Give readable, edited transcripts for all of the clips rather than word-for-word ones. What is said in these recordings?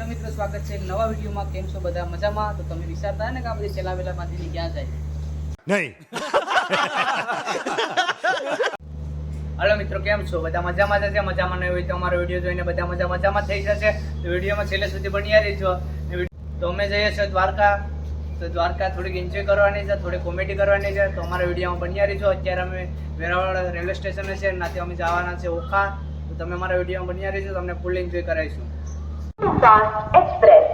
Hello મિત્રો, સ્વાગત છે એક નવા વિડીયોમાં. કેમ છો બધા? મજામાં? તો તમે વિચારતા ને કે આ બધી ચલાવેલા માંથી ક્યાં જાય? નહીં. હેલો મિત્રો, કેમ છો બધા? મજામાં જશે? મજામાં નહીં હોય તો અમારો વિડીયો જોઈને બધા મજામાં થઈ જશે. તો વિડીયોમાં છેલ્લે સુધી બન્યા રહેજો. તો અમે જઈએ છીએ દ્વારકા. તો દ્વારકા થોડીક એન્જોય કરવાની છે, થોડી કોમેડી કરવાની છે. તો અમારા વિડીયોમાં બન્યા રહેજો. અત્યારે અમે વેરાવળ રેલવે સ્ટેશને છે, ત્યાંથી અમે જવાના છે ઓખા. તો તમે અમારા વિડીયોમાં બન્યા રહેજો, તમને ફૂલ એન્જોય કરાવીશું. Fast Express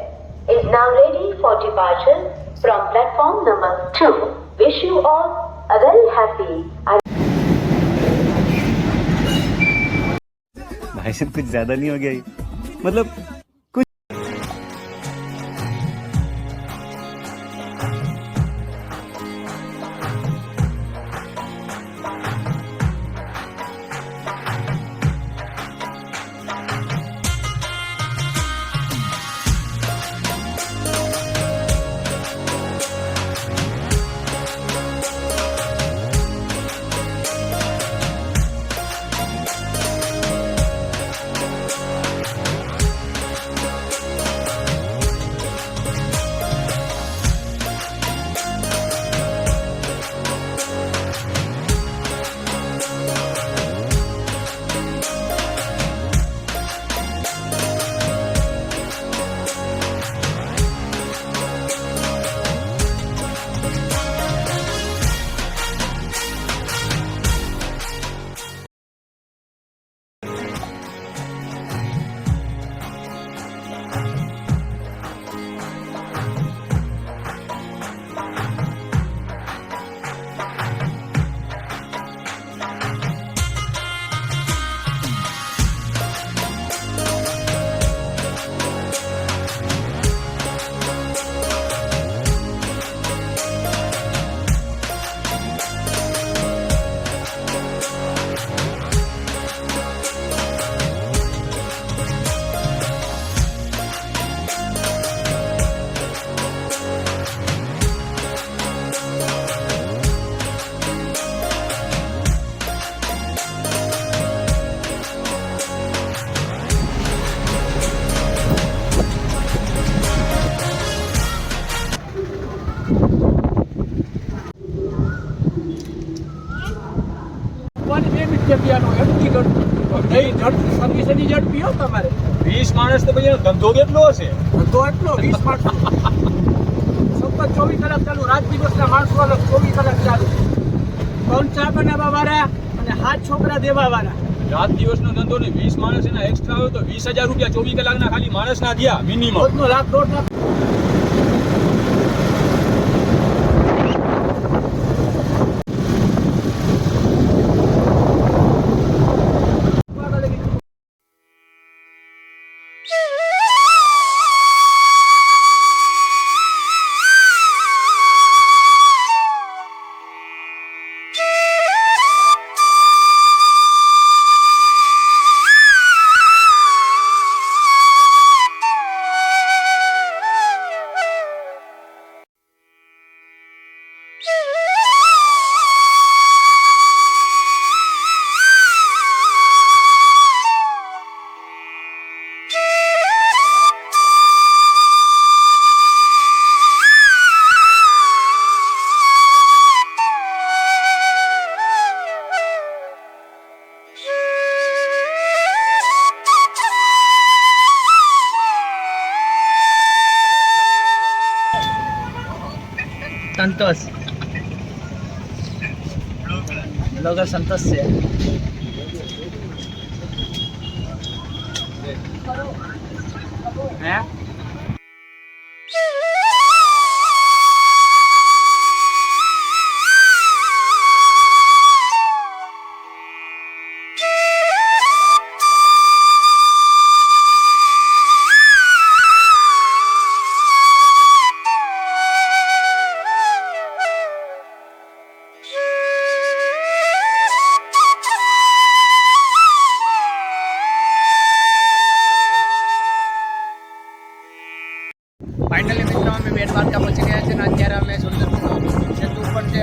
is now ready for departure from platform number 2. Wish you all a very happy and भाई साहब कुछ ज्यादा नहीं हो गया ये? मतलब તમારે 20 માણસ તો ભાઈ ધંધો કેટલો હશે? તો એટલો 20 માણસ સતત 24 કલાક ચાલુ. રાત દિવસના માણસો 24 કલાક ચાલુ. 3 ચા બનાવવા વાળા અને 7 છોકરા દેવા વાળા. રાત દિવસનો ધંધો ને 20 માણસ એના એક્સ્ટ્રા હોય તો 20,000 રૂપિયા 24 કલાકના ખાલી માણસના થયા મિનિમમ. રોજનો લાખ દોઢ લાખ. સંતોષ બ્લોગર સંતોષ છે. હે ફાઇનલી મિત્રો અમે બેટ દ્વારકા પહોંચી ગયા છે અને અત્યારે અમે સુંદર સેતુ ઉપર છે.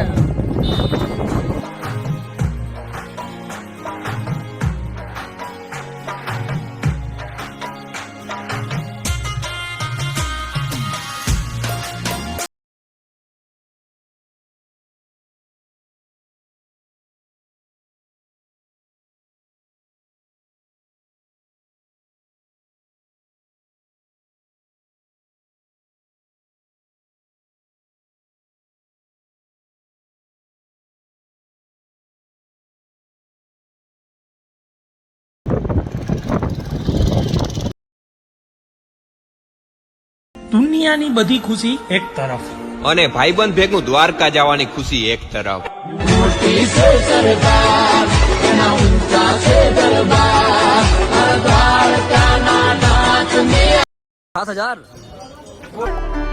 દુનિયાની બધી ખુશી એક તરફ અને ભાઈબંધ ભેગું દ્વારકા જવાની ખુશી એક તરફ. 7,000